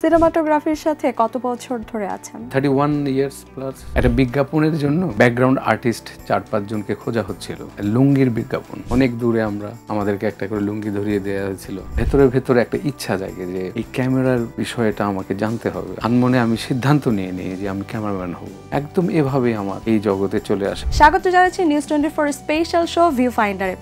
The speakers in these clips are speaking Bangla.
সিনেমাটোগ্রাফির সাথে কত বছর ধরে আছেন? 31 ইয়ার্স প্লাস। একটা বিজ্ঞাপনের জন্য ব্যাকগ্রাউন্ড আর্টিস্ট 4-5 জনকে খোঁজা হচ্ছিল। লুঙ্গির বিজ্ঞাপন, অনেক দূরে আমরা, আমাদেরকে একটা করে লুঙ্গি ধরিয়ে দেওয়া হয়েছিল। ভেতরে একটা ইচ্ছা জাগে যে এই ক্যামেরার বিষয়টা আমাকে জানতে হবে। আনমনে আমি সিদ্ধান্ত নিয়ে নিই যে আমি ক্যামেরাম্যান হব। একদম এভাবেই আমার এই জগতে চলে আসে। স্বাগত জানাচ্ছি নিউজ 24 স্পেশাল শো ভিউ ফাইন্ডারে।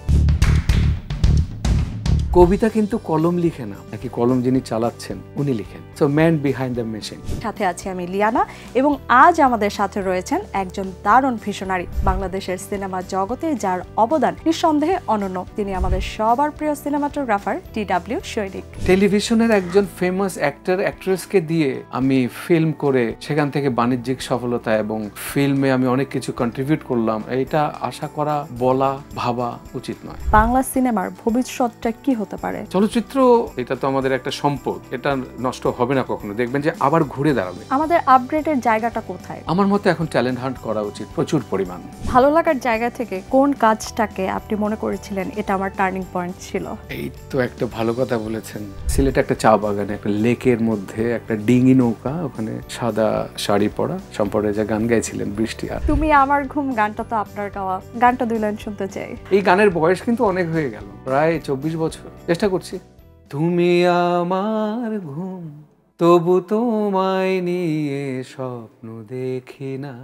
কবিতা কিন্তু কলম লিখে না, নাকি কলম যিনি চালাচ্ছেন উনি লিখেন। So man behind the machine. সাথে আছি আমি লিয়ানা, এবং আজ আমাদের সাথে রয়েছেন একজন দারুণ ভিশনারি, বাংলাদেশের সিনেমা জগতে যার অবদান নিঃসন্দেহে অনন্য। তিনি আমাদের সবার প্রিয় সিনেমাটোগ্রাফার টি.ডব্লিউ. সৈনিক। টেলিভিশনের একজন ফেমাস অ্যাক্টর অ্যাক্ট্রেসকে দিয়ে আমি ফিল্ম করে সেখান থেকে বাণিজ্যিক সফলতা এবং ফিল্মে আমি অনেক কিছু কন্ট্রিবিউট করলাম, এটা আশা করা, বলা, ভাবা উচিত নয়। বাংলা সিনেমার ভবিষ্যৎটা কি হতে পারে? চলচ্চিত্র এটা তো আমাদের একটা সম্পদ, এটা নষ্ট হবে না কখনো। দেখবেন যে আবার ঘুরে দাঁড়াবে। আমাদের আপগ্রেডের জায়গাটা কোথায়? আমার মতে এখন ট্যালেন্ট হান্ট করা উচিত প্রচুর পরিমাণ। ভালো লাগার জায়গা থেকে কোন কাজটাকে আপনি মনে করেছিলেন এটা আমার টার্নিং পয়েন্ট ছিল? এই তো একটা ভালো কথা বলেছেন। সিলেটে একটা চা বাগানে একটা লেকের মধ্যে একটা ডিঙি নৌকা, ওখানে সাদা শাড়ি পরা সম্পর্কে যে গান গাইছিলেন বৃষ্টি আর তুমি আমার ঘুম, গানটা তো আপনার গাওয়া। গানটা 2 লাইন শুনতে চাই। এই গানের বয়স কিন্তু অনেক হয়ে গেল, প্রায় 24 বছর। চেষ্টা করছি। তুমি আমার ঘুম, তবু তোমায় নিয়ে স্বপ্ন দেখি না।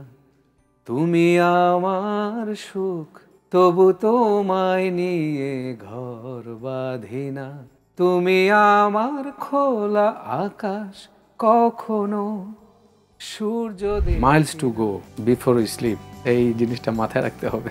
তুমি আমার সুখ, তবু তোমায় নিয়ে ঘর বাঁধি না। তুমি আমার খোলা আকাশ, কখনো সূর্য। Miles to go before sleep, এই জিনিসটা মাথায় রাখতে হবে।